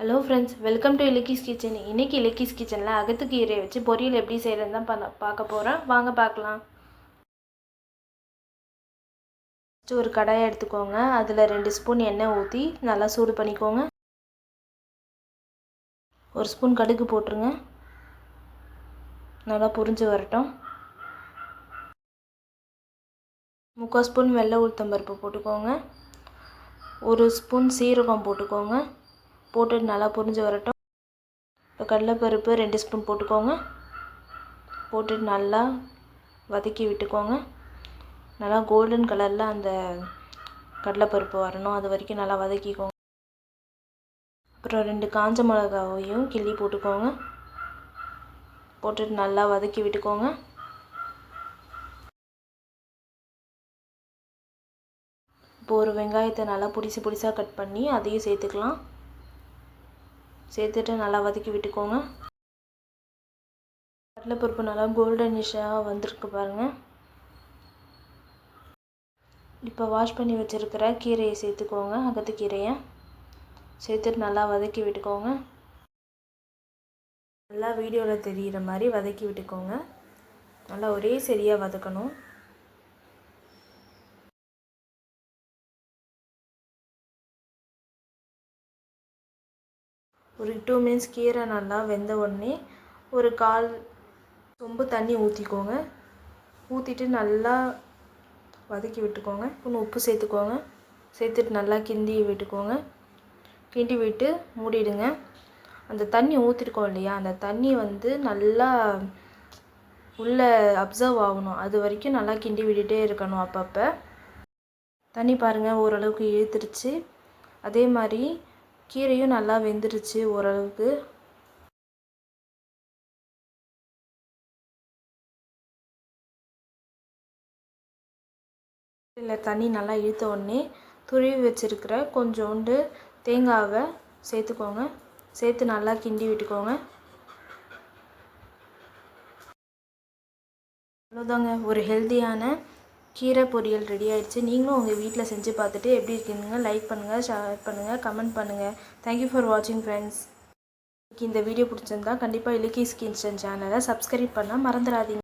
Hello friends, welcome to இலக்கிஸ் kitchen. இன்றைக்கி இலக்கிஸ் கிச்சனில் அகத்துக்கீரை வச்சு பொரியல் எப்படி செய்கிறது தான் பார்க்க போகிறேன். வாங்க பார்க்கலாம். ஃபஸ்ட்டு ஒரு கடாயை எடுத்துக்கோங்க. அதில் 2 ஸ்பூன் எண்ணெய் ஊற்றி நல்லா சூடு பண்ணிக்கோங்க. 1 ஸ்பூன் கடுகு போட்டுருங்க. நல்லா பொரிஞ்சு வரட்டும். 3/4 ஸ்பூன் வெள்ளை உளுத்தம்பருப்பு போட்டுக்கோங்க. 1 ஸ்பூன் சீரகம் போட்டுக்கோங்க. போட்டு நல்லா பொரிஞ்சு வரட்டும். இப்போ கடலைப்பருப்பு 2 ஸ்பூன் போட்டுக்கோங்க. போட்டு நல்லா வதக்கி விட்டுக்கோங்க. நல்லா கோல்டன் கலரில் அந்த கடலைப்பருப்பு வரணும், அது வரைக்கும் நல்லா வதக்கிக்கோங்க. அப்புறம் 2 காஞ்ச மிளகாவையும் கிள்ளி போட்டுக்கோங்க. போட்டுட்டு நல்லா வதக்கி விட்டுக்கோங்க. இப்போ ஒரு வெங்காயத்தை நல்லா பொடிசாக கட் பண்ணி அதையும் சேர்த்துக்கலாம். சேர்த்துட்டு நல்லா வதக்கி விட்டுக்கோங்க. கடலைப்பருப்பு நல்லா கோல்டனிஷாக வந்திருக்கு பாருங்கள். இப்போ வாஷ் பண்ணி வச்சுருக்கிற கீரையை சேர்த்துக்கோங்க. அகத்துக்கீரையை சேர்த்துட்டு நல்லா வதக்கி விட்டுக்கோங்க. நல்லா வீடியோவில் தெரிகிற மாதிரி வதக்கி விட்டுக்கோங்க. நல்லா ஒரே சரியாக வதக்கணும். ஒரு 2 மினிட்ஸ் கீரை நல்லா வெந்த உடனே ஒரு 1/4 சொம்பு தண்ணி ஊற்றிக்கோங்க. ஊற்றிட்டு நல்லா வதக்கி விட்டுக்கோங்க. இன்னும் உப்பு சேர்த்துக்கோங்க. சேர்த்துட்டு நல்லா கிண்டி விட்டுக்கோங்க. கிண்டி விட்டு மூடிடுங்க. அந்த தண்ணி ஊற்றிருக்கோம் இல்லையா, அந்த தண்ணி நல்லா உள்ளே அப்சர்வ் ஆகணும். அது வரைக்கும் நல்லா கிண்டி விட்டுட்டே இருக்கணும். அப்பப்போ தண்ணி பாருங்கள் ஓரளவுக்கு இழுத்துருச்சு. அதே மாதிரி கீரையும் நல்லா வெந்துருச்சு ஓரளவுக்கு. இல்லை தண்ணி நல்லா இழுத்த உடனே துருவி வச்சுருக்கிற கொஞ்சோண்டு தேங்காவை சேர்த்துக்கோங்க. சேர்த்து நல்லா கிண்டி விட்டுக்கோங்க. அவ்வளோதாங்க, ஒரு ஹெல்த்தியான கீரை பொரியல் ரெடி ஆகிடுச்சு. நீங்களும் உங்கள் வீட்டில் செஞ்சு பார்த்துட்டு எப்படி இருக்குதுங்க லைக் பண்ணுங்கள், ஷேர் பண்ணுங்கள், கமெண்ட் பண்ணுங்கள். தேங்க்யூ ஃபார் வாட்சிங் ஃப்ரெண்ட்ஸ். இந்த வீடியோ பிடிச்சிருந்தா கண்டிப்பாக இலக்கிஸ் கிச்சன் சேனலை சப்ஸ்கிரைப் பண்ண மறந்துடாதீங்க.